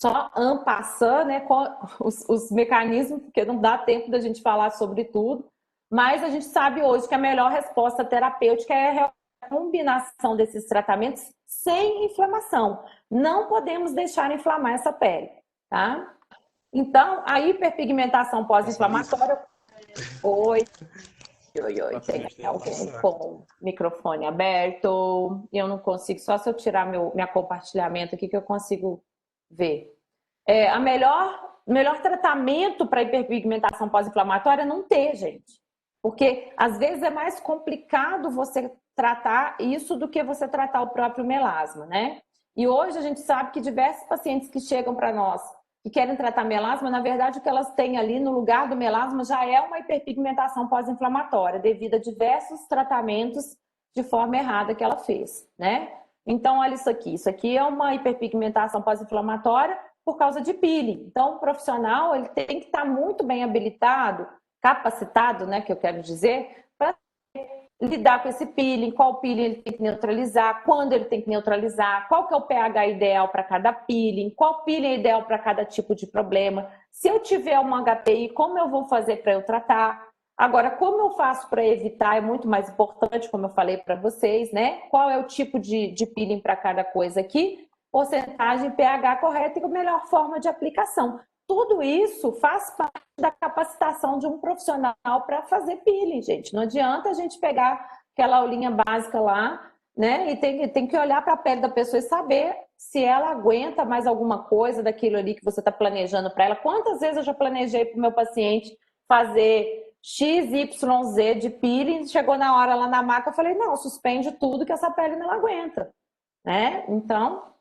Speaker 1: só en passant, né, com os mecanismos, porque não dá tempo da gente falar sobre tudo, mas a gente sabe hoje que a melhor resposta terapêutica é a combinação desses tratamentos sem inflamação. Não podemos deixar inflamar essa pele, tá? Então, a hiperpigmentação pós-inflamatória... Oi, tem alguém com o microfone aberto, eu não consigo, só se eu tirar minha compartilhamento aqui que eu consigo ver. A melhor tratamento para hiperpigmentação pós-inflamatória é não ter, gente. Porque às vezes é mais complicado você tratar isso do que você tratar o próprio melasma, né? E hoje a gente sabe que diversos pacientes que chegam para nós que querem tratar melasma, na verdade o que elas têm ali no lugar do melasma já é uma hiperpigmentação pós-inflamatória, devido a diversos tratamentos de forma errada que ela fez, né? Então, olha isso aqui é uma hiperpigmentação pós-inflamatória por causa de peeling. Então, o profissional ele tem que estar muito bem habilitado, capacitado, né, que eu quero dizer, para lidar com esse peeling, qual peeling ele tem que neutralizar, quando ele tem que neutralizar, qual que é o pH ideal para cada peeling, qual peeling é ideal para cada tipo de problema. Se eu tiver uma HPI, como eu vou fazer para eu tratar? Agora, como eu faço para evitar é muito mais importante, como eu falei para vocês, né? Qual é o tipo de peeling para cada coisa aqui? Porcentagem, pH correta e a melhor forma de aplicação. Tudo isso faz parte da capacitação de um profissional para fazer peeling, gente. Não adianta a gente pegar aquela aulinha básica lá, né? E tem que olhar para a pele da pessoa e saber se ela aguenta mais alguma coisa daquilo ali que você está planejando para ela. Quantas vezes eu já planejei para o meu paciente fazer XYZ de peeling, chegou na hora lá na maca, eu falei, não, suspende tudo que essa pele não aguenta, né? Então,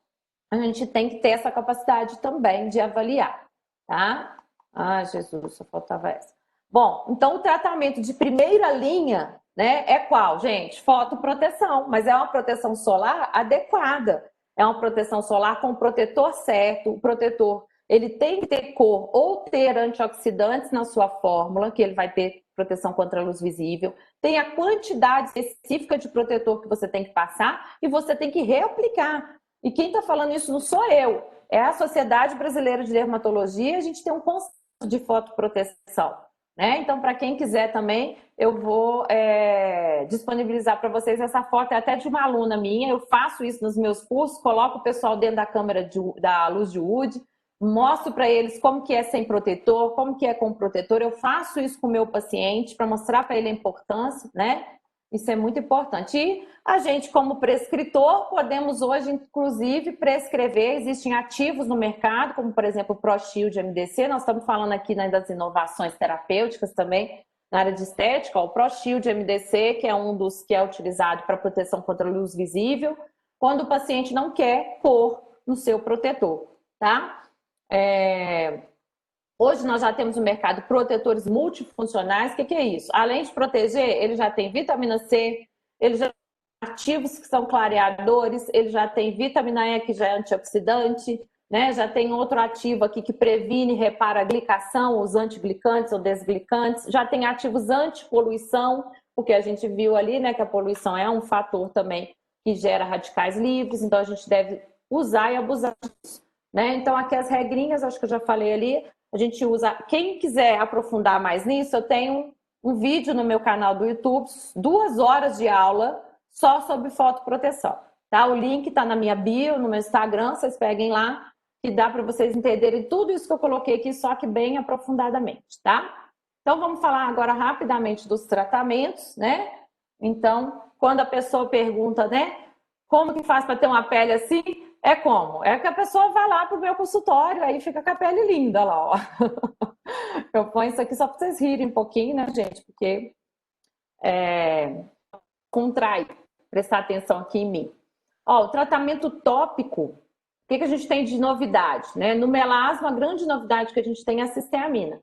Speaker 1: a gente tem que ter essa capacidade também de avaliar, tá? Ah, Jesus, só faltava essa. Bom, então o tratamento de primeira linha, né, é qual, gente? Fotoproteção, mas é uma proteção solar adequada. É uma proteção solar com o protetor certo, o protetor ele tem que ter cor ou ter antioxidantes na sua fórmula, que ele vai ter proteção contra a luz visível, tem a quantidade específica de protetor que você tem que passar e você tem que reaplicar. E quem está falando isso não sou eu, é a Sociedade Brasileira de Dermatologia, a gente tem um conceito de fotoproteção, né? Então, para quem quiser também, eu vou disponibilizar para vocês essa foto, é até de uma aluna minha, eu faço isso nos meus cursos, coloco o pessoal dentro da câmera da luz de Wood, mostro para eles como que é sem protetor, como que é com protetor, eu faço isso com o meu paciente para mostrar para ele a importância, né? Isso é muito importante. E a gente, como prescritor, podemos hoje, inclusive, prescrever, existem ativos no mercado, como, por exemplo, o ProShield MDC, nós estamos falando aqui, né, das inovações terapêuticas também, na área de estética, ó, o ProShield MDC, que é um dos que é utilizado para proteção contra a luz visível, quando o paciente não quer pôr no seu protetor, tá? Hoje nós já temos no mercado protetores multifuncionais. O que é isso? Além de proteger, ele já tem vitamina C, ele já tem ativos que são clareadores, ele já tem vitamina E, que já é antioxidante, né? Já tem outro ativo aqui que previne e repara a glicação, os antiglicantes ou desglicantes. Já tem ativos antipoluição, porque a gente viu ali, né, que a poluição é um fator também que gera radicais livres, então a gente deve usar e abusar disso, né? Então aqui as regrinhas, acho que eu já falei ali, a gente usa. Quem quiser aprofundar mais nisso, eu tenho um vídeo no meu canal do YouTube, 2 horas de aula só sobre fotoproteção, tá? O link está na minha bio, no meu Instagram, vocês peguem lá, que dá para vocês entenderem tudo isso que eu coloquei aqui, só que bem aprofundadamente, tá? Então vamos falar agora rapidamente dos tratamentos, né? Então, quando a pessoa pergunta, né, como que faz para ter uma pele assim? É como? É que a pessoa vai lá pro meu consultório, aí fica com a pele linda lá, ó. Eu ponho isso aqui só para vocês rirem um pouquinho, né, gente? Porque contrai, prestar atenção aqui em mim. Ó, o tratamento tópico, o que a gente tem de novidade, né? No melasma, a grande novidade que a gente tem é a cisteamina.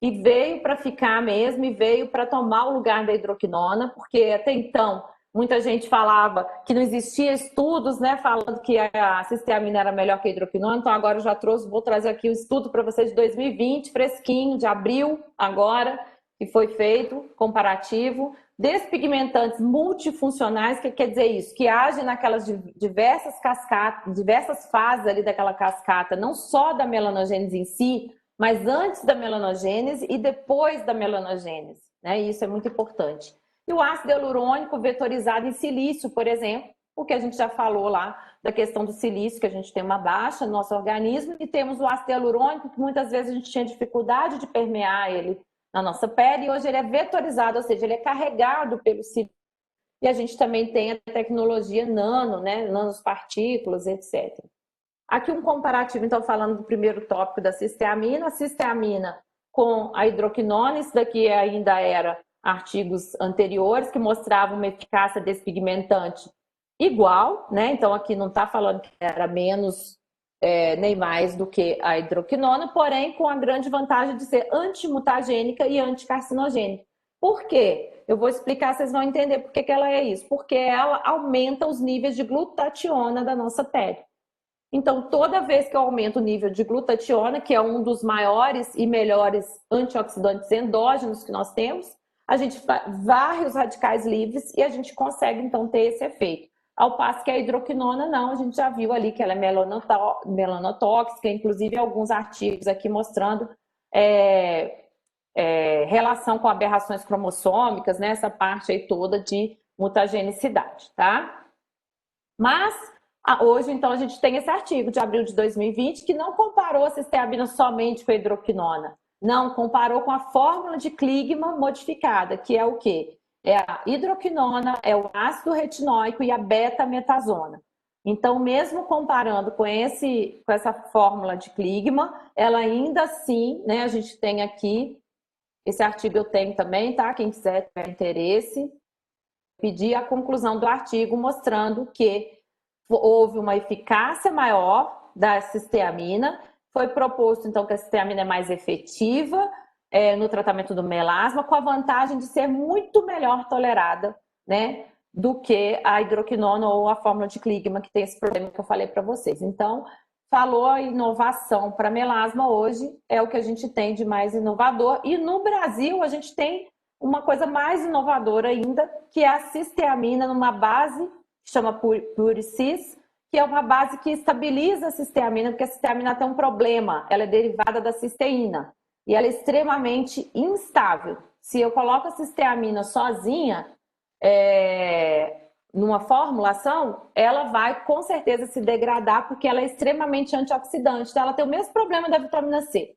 Speaker 1: E veio para ficar mesmo, e veio para tomar o lugar da hidroquinona, porque até então muita gente falava que não existia estudos, né, falando que a cisteamina era melhor que a hidroquinona, então agora eu já trouxe, vou trazer aqui o estudo para vocês de 2020, fresquinho, de abril agora, que foi feito, comparativo, despigmentantes multifuncionais, que quer dizer isso? Que agem naquelas diversas cascatas, diversas fases ali daquela cascata, não só da melanogênese em si, mas antes da melanogênese e depois da melanogênese, né? Isso é muito importante. E o ácido hialurônico vetorizado em silício, por exemplo, porque a gente já falou lá da questão do silício, que a gente tem uma baixa no nosso organismo, e temos o ácido hialurônico, que muitas vezes a gente tinha dificuldade de permear ele na nossa pele, e hoje ele é vetorizado, ou seja, ele é carregado pelo silício. E a gente também tem a tecnologia nano, né? Nanopartículas, etc. Aqui um comparativo, então, falando do primeiro tópico da cisteamina. A cisteamina com a hidroquinona, isso daqui ainda era artigos anteriores que mostravam uma eficácia despigmentante igual, né? Então aqui não está falando que era menos nem mais do que a hidroquinona, porém com a grande vantagem de ser antimutagênica e anticarcinogênica. Por quê? Eu vou explicar, vocês vão entender por que ela é isso. Porque ela aumenta os níveis de glutationa da nossa pele. Então, toda vez que eu aumento o nível de glutationa, que é um dos maiores e melhores antioxidantes endógenos que nós temos, a gente varre os radicais livres e a gente consegue, então, ter esse efeito. Ao passo que a hidroquinona, não, a gente já viu ali que ela é melanotóxica, inclusive alguns artigos aqui mostrando relação com aberrações cromossômicas, né? Essa parte aí toda de mutagenicidade, tá? Mas hoje, então, a gente tem esse artigo de abril de 2020 que não comparou a cisteamina somente com a hidroquinona. Não, comparou com a fórmula de Kligman modificada, que é o quê? É a hidroquinona, é o ácido retinóico e a beta-metazona. Então, mesmo comparando com essa fórmula de Kligman, ela ainda assim, né, a gente tem aqui, esse artigo eu tenho também, tá? Quem quiser ter interesse, pedir a conclusão do artigo mostrando que houve uma eficácia maior da cisteamina. Foi proposto, então, que a cisteamina é mais efetiva no tratamento do melasma, com a vantagem de ser muito melhor tolerada, né, do que a hidroquinona ou a fórmula de Kligman, que tem esse problema que eu falei para vocês. Então, falou a inovação para melasma hoje, é o que a gente tem de mais inovador. E no Brasil, a gente tem uma coisa mais inovadora ainda, que é a cisteamina numa base que chama Puricis, que é uma base que estabiliza a cisteamina, porque a cisteamina tem um problema, ela é derivada da cisteína e ela é extremamente instável. Se eu coloco a cisteamina sozinha, numa formulação, ela vai com certeza se degradar, porque ela é extremamente antioxidante. Então, ela tem o mesmo problema da vitamina C.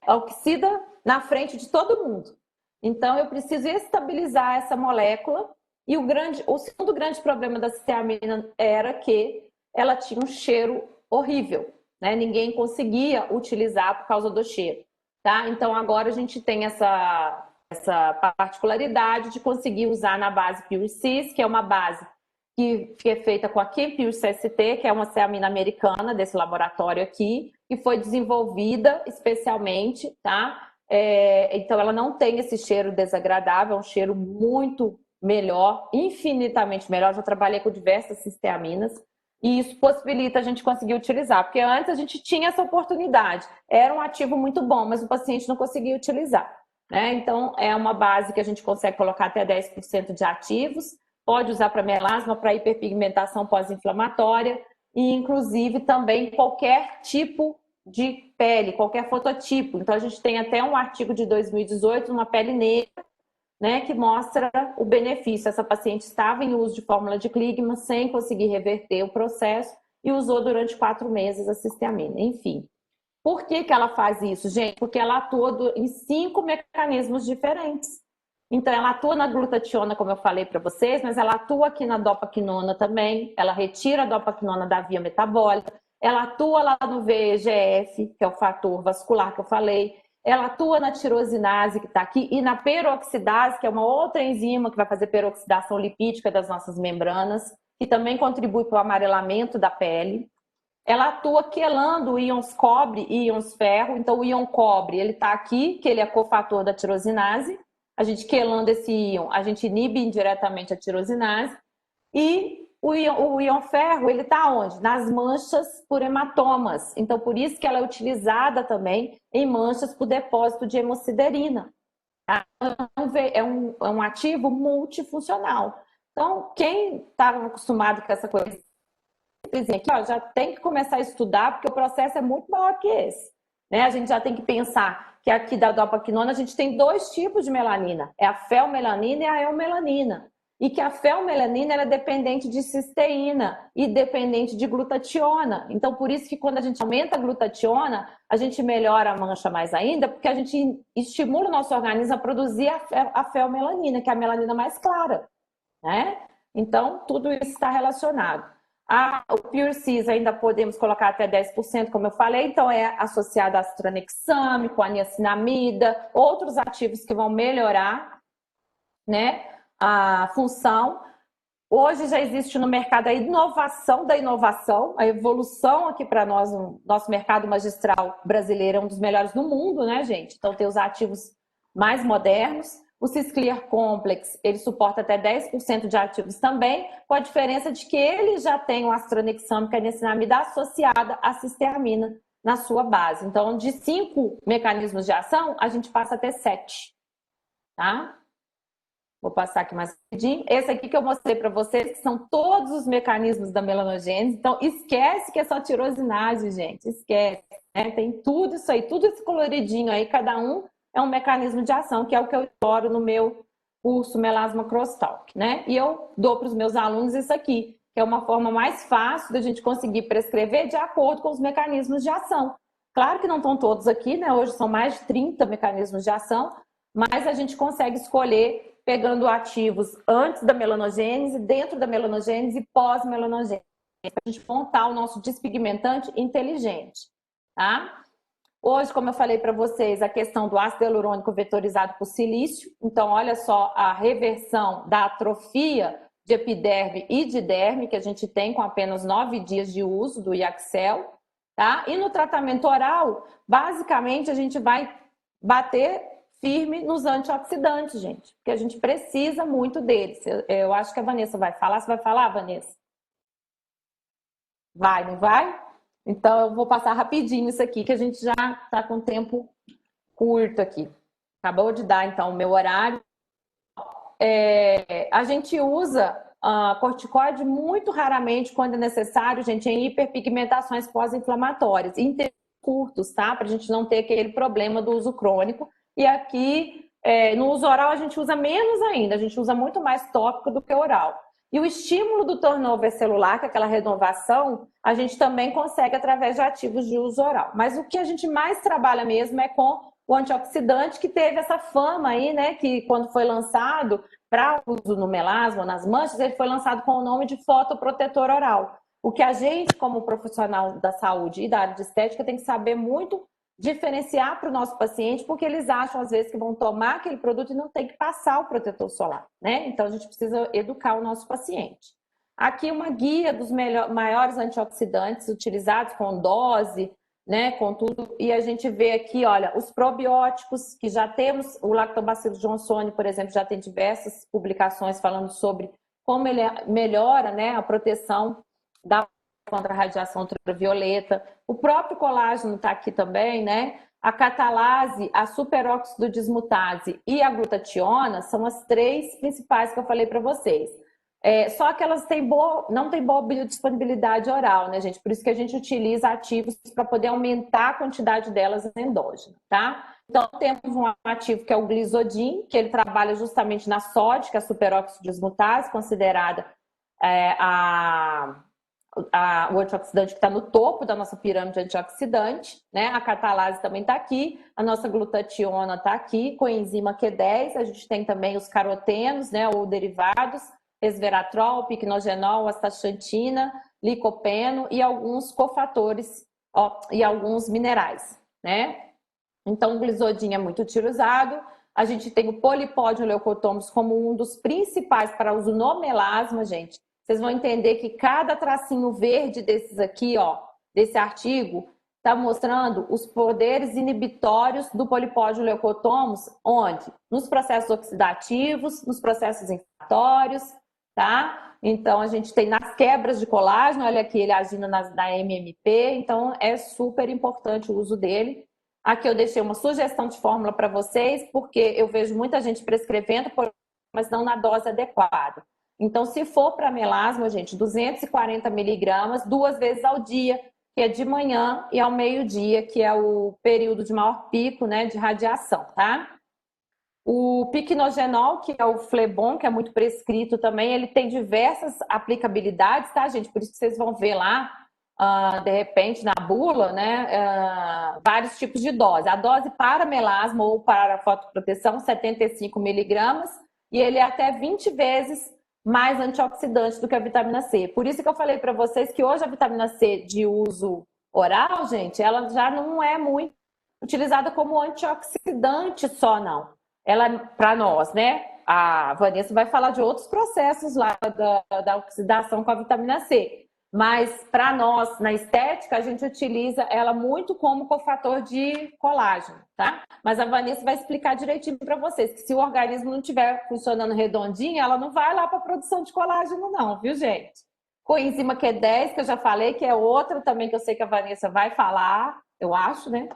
Speaker 1: Oxida na frente de todo mundo. Então, eu preciso estabilizar essa molécula. E o segundo grande problema da cisteamina era que ela tinha um cheiro horrível, né? Ninguém conseguia utilizar por causa do cheiro, tá? Então, agora a gente tem essa particularidade de conseguir usar na base PureCis, que é uma base que é feita com a Pure CST, que é uma ceamina americana desse laboratório aqui, que foi desenvolvida especialmente, tá? Então, ela não tem esse cheiro desagradável, é um cheiro muito melhor, infinitamente melhor. Já trabalhei com diversas cisteaminas e isso possibilita a gente conseguir utilizar, porque antes a gente tinha essa oportunidade, era um ativo muito bom, mas o paciente não conseguia utilizar, né? Então, é uma base que a gente consegue colocar até 10% de ativos, pode usar para melasma, para hiperpigmentação pós-inflamatória e, inclusive, também qualquer tipo de pele, qualquer fototipo. Então, a gente tem até um artigo de 2018, uma pele negra, né, que mostra o benefício. Essa paciente estava em uso de fórmula de Kligman sem conseguir reverter o processo e usou durante 4 meses a cisteamina. Enfim, por que ela faz isso, gente? Porque ela atua em 5 mecanismos diferentes. Então, ela atua na glutationa, como eu falei para vocês, mas ela atua aqui na dopaquinona também, ela retira a dopaquinona da via metabólica, ela atua lá no VEGF, que é o fator vascular que eu falei, ela atua na tirosinase, que está aqui, e na peroxidase, que é uma outra enzima que vai fazer peroxidação lipídica das nossas membranas, que também contribui para o amarelamento da pele. Ela atua quelando íons cobre e íons ferro. Então, o íon cobre, ele está aqui, que ele é cofator da tirosinase. A gente quelando esse íon, a gente inibe indiretamente a tirosinase. E o íon ferro, ele está onde? Nas manchas por hematomas. Então, por isso que ela é utilizada também em manchas por depósito de hemosiderina. É um ativo multifuncional. Então, quem estava acostumado com essa coisa aqui, ó, já tem que começar a estudar, porque o processo é muito maior que esse. Né? A gente já tem que pensar que aqui da dopaquinona a gente tem 2 tipos de melanina, é a felmelanina e a eumelanina. E que a felmelanina é dependente de cisteína e dependente de glutationa. Então, por isso que quando a gente aumenta a glutationa, a gente melhora a mancha mais ainda, porque a gente estimula o nosso organismo a produzir a felmelanina, que é a melanina mais clara. Né? Então, tudo isso está relacionado. O PureCis ainda podemos colocar até 10%, como eu falei, então é associado a astranexame, com a niacinamida, outros ativos que vão melhorar, né, a função. Hoje já existe no mercado a inovação da inovação, a evolução aqui para nós, o nosso mercado magistral brasileiro é um dos melhores do mundo, né, gente? Então tem os ativos mais modernos. O Cisclear Complex, ele suporta até 10% de ativos também, com a diferença de que ele já tem o astronexame, que é a niacinamida associada à cisteamina na sua base. Então, de 5 mecanismos de ação, a gente passa até 7, tá? Vou passar aqui mais rapidinho. Esse aqui que eu mostrei para vocês, que são todos os mecanismos da melanogênese. Então, esquece que é só tirosinase, gente. Esquece, né? Tem tudo isso aí, tudo esse coloridinho aí, cada um é um mecanismo de ação, que é o que eu exploro no meu curso Melasma Crosstalk, né? E eu dou para os meus alunos isso aqui, que é uma forma mais fácil da gente conseguir prescrever de acordo com os mecanismos de ação. Claro que não estão todos aqui, né? Hoje são mais de 30 mecanismos de ação, mas a gente consegue escolher pegando ativos antes da melanogênese, dentro da melanogênese e pós-melanogênese, para a gente montar o nosso despigmentante inteligente, tá? Hoje, como eu falei para vocês, a questão do ácido hialurônico vetorizado por silício. Então, olha só a reversão da atrofia de epiderme e de derme que a gente tem com apenas 9 dias de uso do Iaxel, tá? E no tratamento oral, basicamente, a gente vai bater firme nos antioxidantes, gente, porque a gente precisa muito deles. Eu acho que a Vanessa vai falar. Você vai falar, Vanessa? Vai, não vai? Então, eu vou passar rapidinho isso aqui, que a gente já está com tempo curto aqui. Acabou de dar, então, o meu horário. A gente usa corticoide muito raramente, quando é necessário, gente, em hiperpigmentações pós-inflamatórias, em tempos curtos, tá? Para a gente não ter aquele problema do uso crônico. E aqui, no uso oral, a gente usa menos ainda, a gente usa muito mais tópico do que oral. E o estímulo do turnover celular, que é aquela renovação, a gente também consegue através de ativos de uso oral. Mas o que a gente mais trabalha mesmo é com o antioxidante, que teve essa fama aí, né? Que quando foi lançado para uso no melasma, nas manchas, ele foi lançado com o nome de fotoprotetor oral. O que a gente, como profissional da saúde e da área de estética, tem que saber muito diferenciar para o nosso paciente, porque eles acham, às vezes, que vão tomar aquele produto e não tem que passar o protetor solar, né? Então, a gente precisa educar o nosso paciente. Aqui uma guia dos maiores antioxidantes utilizados com dose, né, com tudo, e a gente vê aqui, olha, os probióticos, que já temos, o Lactobacillus johnsoni, por exemplo, já tem diversas publicações falando sobre como ele melhora, né, a proteção contra a radiação ultravioleta. O próprio colágeno está aqui também, né? A catalase, a superóxido dismutase e a glutationa são as 3 principais que eu falei para vocês. Só que elas não têm boa biodisponibilidade oral, né, gente? Por isso que a gente utiliza ativos para poder aumentar a quantidade delas endógena, tá? Então, temos um ativo que é o Glizodin, que ele trabalha justamente na sódio, que é a superóxido dismutase, considerada o antioxidante que está no topo da nossa pirâmide antioxidante, né? A catalase também está aqui, a nossa glutationa está aqui, coenzima Q10, a gente tem também os carotenos, né, ou derivados, resveratrol, picnogenol, astaxantina, licopeno e alguns cofatores e alguns minerais, né? Então, o glisodin é muito utilizado. A gente tem o polipódio leucotomos como um dos principais para uso no melasma, gente. Vocês vão entender que cada tracinho verde desses aqui, ó, desse artigo, está mostrando os poderes inibitórios do polipódio leucotomos, onde? Nos processos oxidativos, nos processos inflamatórios, tá? Então, a gente tem nas quebras de colágeno, olha aqui, ele agindo na MMP, então é super importante o uso dele. Aqui eu deixei uma sugestão de fórmula para vocês, porque eu vejo muita gente prescrevendo, mas não na dose adequada. Então, se for para melasma, gente, 240 miligramas, 2 vezes ao dia, que é de manhã e ao meio-dia, que é o período de maior pico, né, de radiação, tá? O piquenogenol, que é o Flebon, que é muito prescrito também, ele tem diversas aplicabilidades, tá, gente? Por isso que vocês vão ver lá, de repente, na bula, né, vários tipos de dose. A dose para melasma ou para fotoproteção, 75 miligramas, e ele é até 20 vezes mais antioxidante do que a vitamina C. Por isso que eu falei para vocês que hoje a vitamina C de uso oral, gente, ela já não é muito utilizada como antioxidante só, não. Ela, para nós, né? A Vanessa vai falar de outros processos lá da oxidação com a vitamina C. Mas, para nós, na estética, a gente utiliza ela muito como cofator de colágeno, tá? Mas a Vanessa vai explicar direitinho para vocês que se o organismo não estiver funcionando redondinho, ela não vai lá para a produção de colágeno não, viu, gente? Coenzima Q10, que eu já falei, que é outra também que eu sei que a Vanessa vai falar, eu acho, né?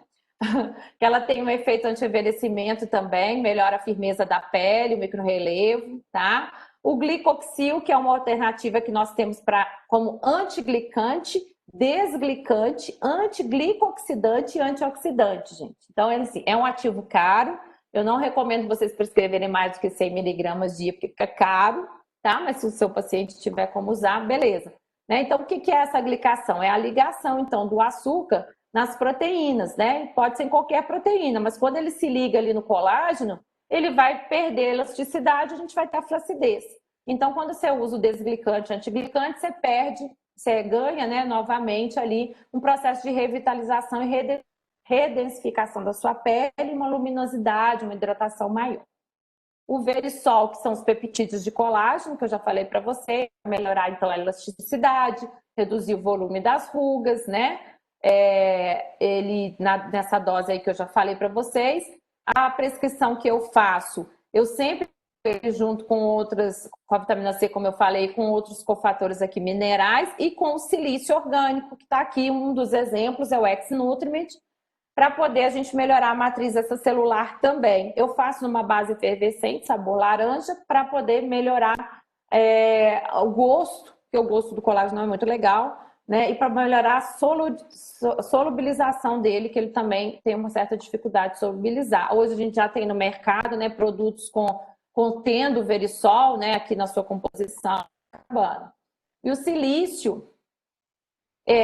Speaker 1: Que ela tem um efeito anti-envelhecimento também, melhora a firmeza da pele, o microrrelevo, tá? O glicoxil, que é uma alternativa que nós temos como antiglicante, desglicante, antiglicoxidante e antioxidante, gente. Então, assim, é um ativo caro. Eu não recomendo vocês prescreverem mais do que 100 miligramas dia, porque fica caro, tá? Mas se o seu paciente tiver como usar, beleza. Né? Então, o que é essa glicação? É a ligação, então, do açúcar nas proteínas, né? Pode ser em qualquer proteína, mas quando ele se liga ali no colágeno, ele vai perder elasticidade, a gente vai ter a flacidez. Então, quando você usa o desglicante, antiglicante, você perde, você ganha, né, novamente ali um processo de revitalização e redensificação da sua pele, uma luminosidade, uma hidratação maior. O verisol, que são os peptídeos de colágeno, que eu já falei para você, melhorar então a elasticidade, reduzir o volume das rugas, né? Nessa dose aí que eu já falei para vocês, a prescrição que eu faço, eu sempre junto com a vitamina C, como eu falei, com outros cofatores aqui minerais e com o silício orgânico, que está aqui, um dos exemplos é o X-Nutriment, para poder a gente melhorar a matriz extracelular também. Eu faço numa base efervescente, sabor laranja, para poder melhorar o gosto, que o gosto do colágeno é muito legal, né? E para melhorar a solubilização dele, que ele também tem uma certa dificuldade de solubilizar. Hoje a gente já tem no mercado, né, produtos contendo verisol, né, aqui na sua composição. E o silício,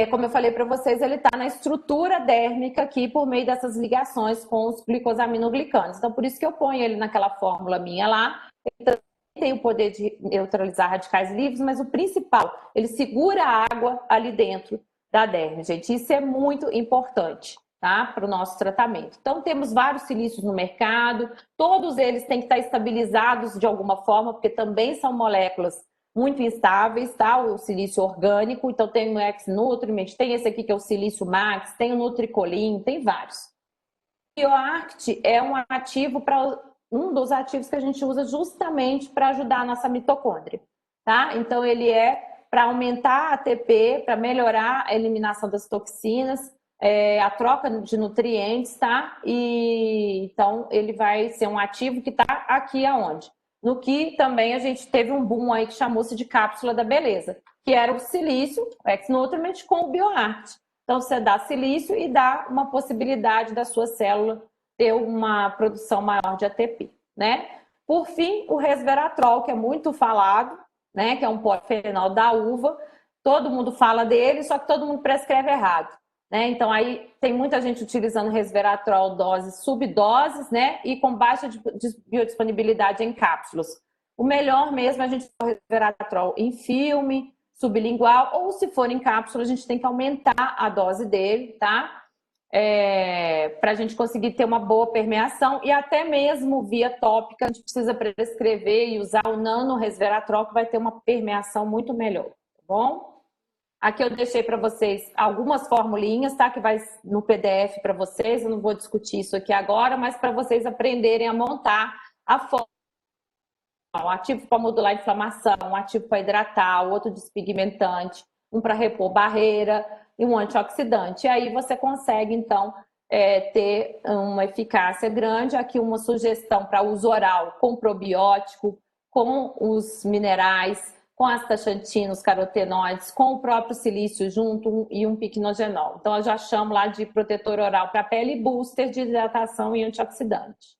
Speaker 1: como eu falei para vocês, ele está na estrutura dérmica aqui por meio dessas ligações com os glicosaminoglicanos. Então, por isso que eu ponho ele naquela fórmula minha lá. Ele tem o poder de neutralizar radicais livres, mas o principal, ele segura a água ali dentro da derme, gente. Isso é muito importante, tá? Para o nosso tratamento. Então, temos vários silícios no mercado, todos eles têm que estar estabilizados de alguma forma, porque também são moléculas muito instáveis, tá? O silício orgânico, então tem o X-Nutriment, tem esse aqui que é o silício Max, tem o Nutricolin, tem vários. O BioArt é um ativo para um dos ativos que a gente usa justamente para ajudar a nossa mitocôndria, tá? Então ele é para aumentar a ATP, para melhorar a eliminação das toxinas, a troca de nutrientes, tá? E então ele vai ser um ativo que está aqui aonde? No que também a gente teve um boom aí que chamou-se de cápsula da beleza, que era o silício, o X-Nutriment com o BioArt. Então você dá silício e dá uma possibilidade da sua célula ter uma produção maior de ATP, né? Por fim, o resveratrol, que é muito falado, né? Que é um polifenol da uva. Todo mundo fala dele, só que todo mundo prescreve errado, né? Então aí tem muita gente utilizando resveratrol doses, subdoses, né? E com baixa biodisponibilidade em cápsulas. O melhor mesmo é a gente usar o resveratrol em filme, sublingual, ou se for em cápsula, a gente tem que aumentar a dose dele, tá? Para a gente conseguir ter uma boa permeação e até mesmo via tópica, a gente precisa prescrever e usar o nano resveratrol, que vai ter uma permeação muito melhor, tá bom? Aqui eu deixei para vocês algumas formulinhas, tá? Que vai no PDF para vocês, eu não vou discutir isso aqui agora, mas para vocês aprenderem a montar a fórmula. Um ativo para modular a inflamação, um ativo para hidratar, outro despigmentante, um para repor barreira e um antioxidante. E aí você consegue, então, ter uma eficácia grande. Aqui uma sugestão para uso oral com probiótico, com os minerais, com astaxantinos, carotenoides, com o próprio silício junto e um piquenogenol. Então, eu já chamo lá de protetor oral para pele e booster de hidratação e antioxidante,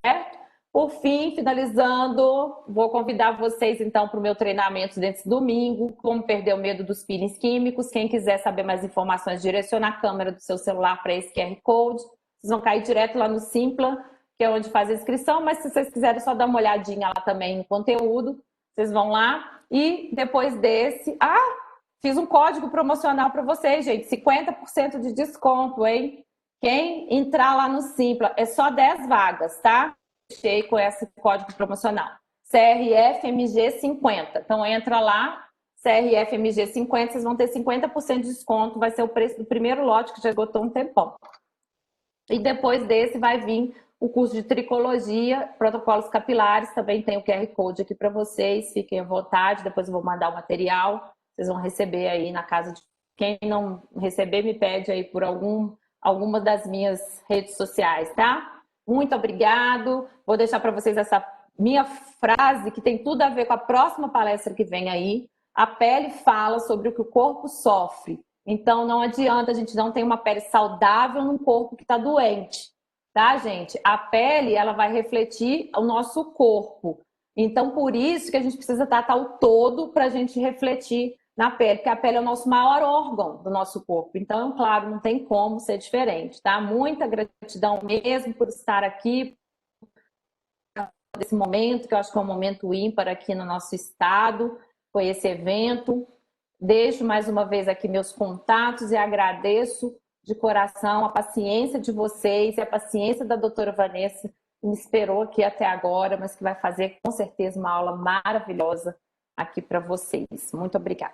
Speaker 1: certo? Por fim, finalizando, vou convidar vocês então para o meu treinamento desse domingo, como perder o medo dos peelings químicos. Quem quiser saber mais informações, direciona a câmera do seu celular para esse QR Code. Vocês vão cair direto lá no Simpla, que é onde faz a inscrição, mas se vocês quiserem só dar uma olhadinha lá também no conteúdo, vocês vão lá. E depois desse... fiz um código promocional para vocês, gente, 50% de desconto, hein? Quem entrar lá no Simpla, é só 10 vagas, tá? Deixei com esse código promocional, CRFMG50. Então entra lá, CRFMG50, vocês vão ter 50% de desconto, vai ser o preço do primeiro lote, que já esgotou um tempão. E depois desse vai vir o curso de tricologia, protocolos capilares, também tem o QR Code aqui para vocês, fiquem à vontade, depois eu vou mandar o material, vocês vão receber aí na casa de quem não receber, me pede aí por alguma das minhas redes sociais, tá? Muito obrigado. Vou deixar para vocês essa minha frase, que tem tudo a ver com a próxima palestra que vem aí. A pele fala sobre o que o corpo sofre. Então, não adianta, a gente não ter uma pele saudável num corpo que está doente. Tá, gente? A pele, ela vai refletir o nosso corpo. Então, por isso que a gente precisa tratar o todo para a gente refletir na pele, porque a pele é o nosso maior órgão do nosso corpo. Então, claro, não tem como ser diferente, tá? Muita gratidão mesmo por estar aqui nesse momento, que eu acho que é um momento ímpar aqui no nosso estado, foi esse evento. Deixo mais uma vez aqui meus contatos e agradeço de coração a paciência de vocês e a paciência da doutora Vanessa, que me esperou aqui até agora, mas que vai fazer com certeza uma aula maravilhosa aqui para vocês. Muito obrigada.